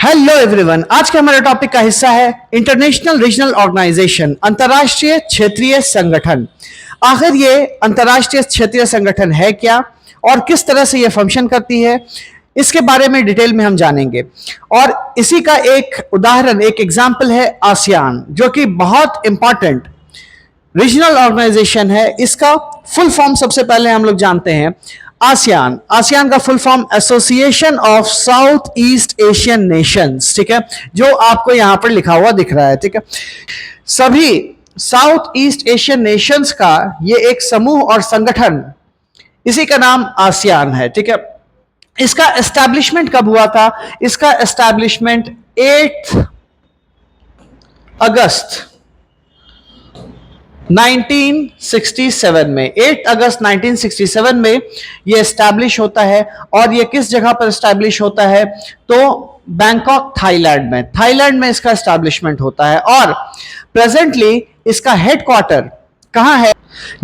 Hello everyone, आज का हमारे टॉपिक का हिस्सा है इंटरनेशनल रीजनल ऑर्गेनाइजेशन, अंतर्राष्ट्रीय क्षेत्रीय संगठन। आखिर ये अंतर्राष्ट्रीय क्षेत्रीय संगठन है क्या और किस तरह से ये फंक्शन करती है, इसके बारे में डिटेल में हम जानेंगे। और इसी का एक उदाहरण, एक एग्जाम्पल है आसियान, जो कि बहुत इंपॉर्टेंट रीजनल ऑर्गेनाइजेशन है। इसका फुल फॉर्म सबसे पहले हम लोग जानते हैं। आसियान, आसियान का full form association of south east Asian Nations, ठीक है, जो आपको यहां पर लिखा हुआ दिख रहा है, ठीक है। सभी साउथ ईस्ट एशियन नेशंस का ये एक समूह और संगठन, इसी का नाम आसियान है, ठीक है। इसका एस्टैब्लिशमेंट कब हुआ था? इसका एस्टैब्लिशमेंट 8 अगस्त 1967 में, 8 अगस्त 1967 में यह एस्टैब्लिश होता है। और यह किस जगह पर एस्टैब्लिश होता है? तो बैंकॉक, थाईलैंड में, थाईलैंड में इसका एस्टैब्लिशमेंट होता है। और प्रेजेंटली इसका हेडक्वार्टर कहां है?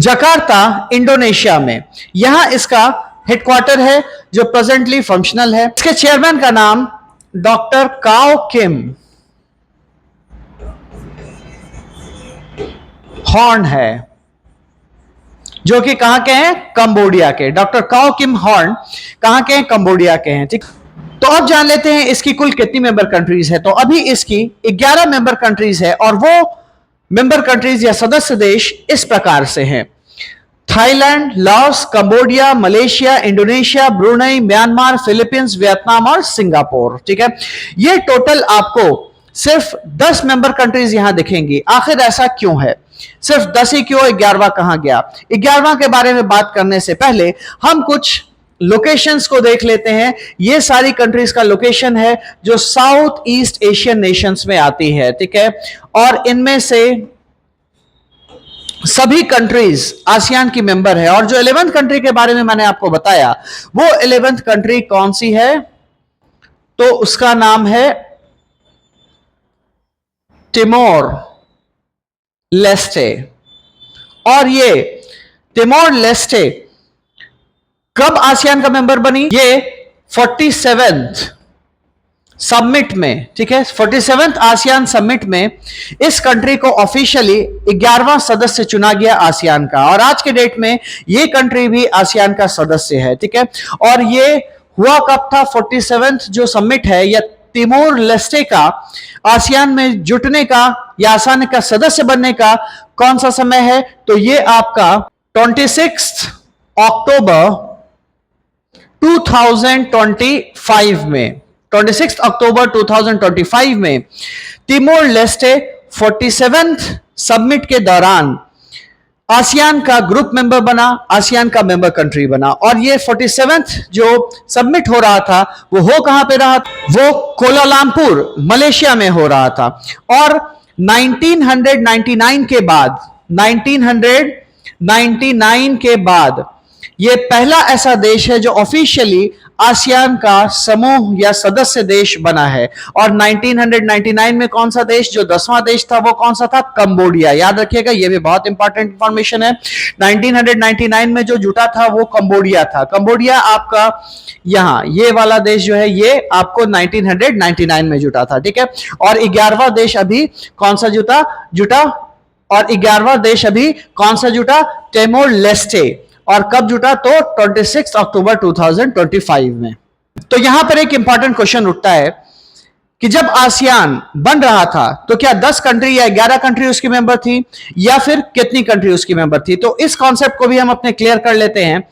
जकार्ता, इंडोनेशिया में, यहां इसका हेडक्वार्टर है, जो प्रेजेंटली फंक्शनल है। इसके चेयरमैन का नाम डॉक्टर काओ किम हॉर्न है, जो कि कहां के हैं? कंबोडिया के। डॉक्टर काओ किम हॉर्न कहां के हैं? कंबोडिया के हैं, ठीक। तो अब जान लेते हैं इसकी कुल कितनी मेंबर कंट्रीज है। तो अभी इसकी 11 मेंबर कंट्रीज है, और वो मेंबर कंट्रीज या सदस्य देश इस प्रकार से हैं: Thailand, Laos, Cambodia, Malaysia, Indonesia, Brunei, Myanmar, Philippines, Vietnam और सिंगापुर, ठीक है। ये टोटल आपको सिर्फ 10 मेंबर कंट्रीज यहां दिखेंगी। आखिर ऐसा क्यों है? सिर्फ 10 ही क्यों? 11वां कहां गया? 11वां के बारे में बात करने से पहले हम कुछ लोकेशंस को देख लेते हैं। ये सारी कंट्रीज का लोकेशन है जो साउथ ईस्ट एशियन नेशंस में आती है, ठीक है। और इनमें से सभी कंट्रीज आसियान की मेंबर है। और जो 11th कंट्री के बारे में मैंने आपको बताया, वो 11th कंट्री कौन सी है? तो उसका नाम है टिमोर लेस्टे। और ये टिमोर लेस्टे कब आसियान का मेंबर बनी? ये 47th समिट में, ठीक है, 47th आसियान समिट में इस कंट्री को ऑफिशियली 11वां सदस्य चुना गया आसियान का। और आज के डेट में ये कंट्री भी आसियान का सदस्य है, ठीक है। और ये हुआ कब था? 47th जो समिट है, या तिमोर लेस्टे का आसियान में जुटने का या आसियान का सदस्य बनने का कौन सा समय है? तो ये आपका 26 अक्टूबर 2025 में, 26 अक्टूबर 2025 में तिमोर लेस्टे 47th समिट के दौरान आसियान का ग्रुप मेंबर बना, आसियान का मेंबर कंट्री बना। और ये 47th जो सबमिट हो रहा था, वो हो कहां पे रहा? वो कोलालमपुर, मलेशिया में हो रहा था। और 1999 के बाद, 1999 के बाद ये पहला ऐसा देश है जो ऑफिशियली आसियान का समूह या सदस्य देश बना है। और 1999 में कौन सा देश जो 10वां देश था, वो कौन सा था? कंबोडिया। याद रखिएगा, ये भी बहुत इंपॉर्टेंट इंफॉर्मेशन है। 1999 में जो जुटा था वो कंबोडिया था। कंबोडिया आपका यहां, ये वाला देश जो है, ये आपको 1999 में जुटा था, ठीक है। और 11वां देश अभी कौन सा जुटा? और 11वां देश अभी कौन सा जुटा? टिमोर लेस्टे। और कब जुटा? तो 26 अक्टूबर 2025 में। तो यहां पर एक इंपॉर्टेंट क्वेश्चन उठता है कि जब आसियान बन रहा था, तो क्या 10 कंट्री या 11 कंट्री उसकी मेंबर थी, या फिर कितनी कंट्री उसकी मेंबर थी? तो इस कॉन्सेप्ट को भी हम अपने क्लियर कर लेते हैं।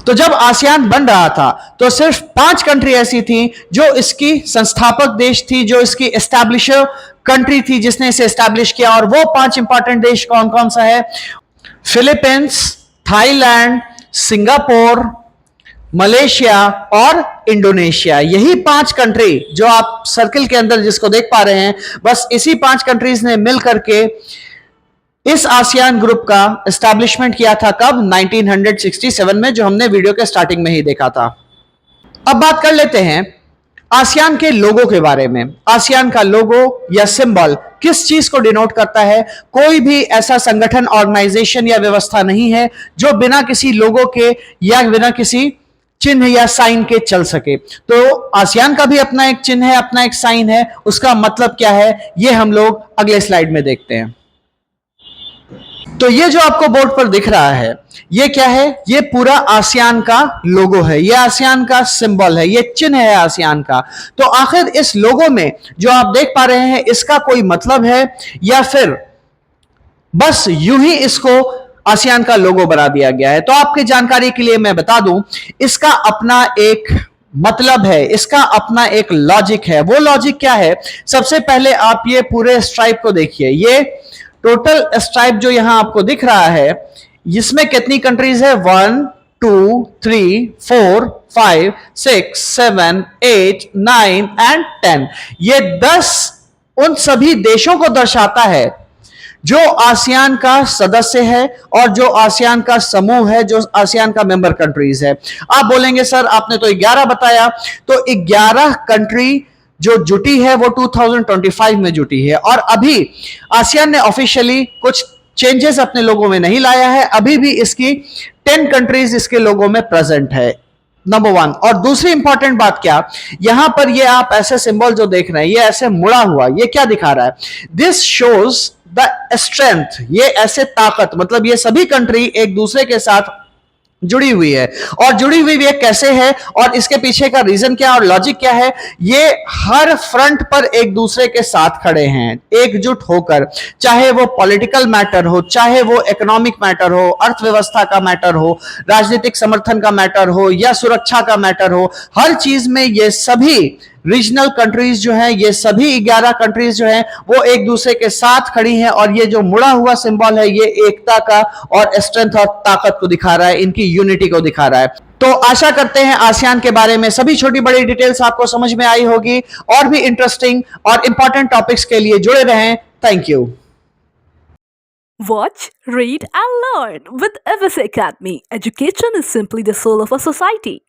तो जब आसियान बन रहा था, तो सिर्फ 5 कंट्री ऐसी थी जो इसकी संस्थापक देश थी, जो इसकी एस्टैब्लिशर कंट्री थी, जिसने इसे एस्टैब्लिश किया। और वो 5 इंपॉर्टेंट देश कौन कौन सा है? फिलीपींस, थाईलैंड, सिंगापुर, मलेशिया और इंडोनेशिया। यही 5 कंट्री जो आप सर्किल के अंदर जिसको देख पा रहे हैं, बस इसी 5 कंट्रीज ने मिल करके इस आसियान ग्रुप का एस्टैब्लिशमेंट किया था। कब? 1967 में, जो हमने वीडियो के स्टार्टिंग में ही देखा था। अब बात कर लेते हैं आसियान के लोगो के बारे में। आसियान का लोगो या सिंबल किस चीज को डिनोट करता है? कोई भी ऐसा संगठन, ऑर्गेनाइजेशन या व्यवस्था नहीं है जो बिना किसी लोगो के या बिना किसी चिन्ह या साइन के चल सके। तो आसियान का भी अपना एक चिन्ह है, अपना एक साइन है। उसका मतलब क्या है, ये हम लोग अगले स्लाइड में देखते हैं। तो ये जो आपको बोर्ड पर दिख रहा है, ये क्या है, ये पूरा आसियान का लोगो है, ये आसियान का सिंबल है, ये चिन्ह है आसियान का। तो आखिर इस लोगो में जो आप देख पा रहे हैं, इसका कोई मतलब है या फिर बस यूं ही इसको आसियान का लोगो बना दिया गया है? तो आपकी जानकारी के लिए मैं बता दूं, इसका अपना एक मतलब है, इसका अपना एक लॉजिक है। वो लॉजिक क्या है, सबसे पहले आप ये पूरे स्ट्राइप को देखिए। ये टोटल स्ट्राइप जो यहां आपको दिख रहा है, इसमें कितनी कंट्रीज है? 1 2 3 4 5 6 7 8 9 एंड 10। ये 10 उन सभी देशों को दर्शाता है जो आसियान का सदस्य है और जो आसियान का समूह है, जो आसियान का मेंबर कंट्रीज है। आप बोलेंगे सर आपने तो 11 बताया, तो 11 कंट्री जो जुटी है वो 2025 में जुटी है। और अभी आसियान ने ऑफिशियली कुछ चेंजेस अपने लोगों में नहीं लाया है, अभी भी इसकी 10 कंट्रीज इसके लोगों में प्रेजेंट है, नंबर 1। और दूसरी इंपॉर्टेंट बात क्या, यहां पर ये आप ऐसे सिंबल जो देख रहे हैं, ये ऐसे मुड़ा हुआ, ये क्या दिखा रहा है? दिस शोज द स्ट्रेंथ, ये ऐसे ताकत, मतलब ये सभी कंट्री एक दूसरे के साथ जुड़ी हुई है। और जुड़ी हुई ये कैसे है और इसके पीछे का रीजन क्या और लॉजिक क्या है? ये हर फ्रंट पर एक दूसरे के साथ खड़े हैं एकजुट होकर, चाहे वो पॉलिटिकल मैटर हो, चाहे वो इकोनॉमिक मैटर हो, अर्थव्यवस्था का मैटर हो, राजनीतिक समर्थन का मैटर हो या सुरक्षा का मैटर हो, हर चीज में ये सभी रीजनल कंट्रीज जो हैं, ये सभी 11 कंट्रीज जो हैं, वो एक दूसरे के साथ खड़ी हैं। और ये जो मुड़ा हुआ सिंबल है, ये एकता का और स्ट्रेंथ और ताकत को दिखा रहा है, इनकी यूनिटी को दिखा रहा है। तो आशा करते हैं आसियान के बारे में सभी छोटी बड़ी डिटेल्स आपको समझ में आई होगी। और भी इंटरेस्टिंग और इंपॉर्टेंट टॉपिक्स के लिए जुड़े रहें। Thank you. Watch, read and learn with FSA Academy. Education is simply the soul of a society.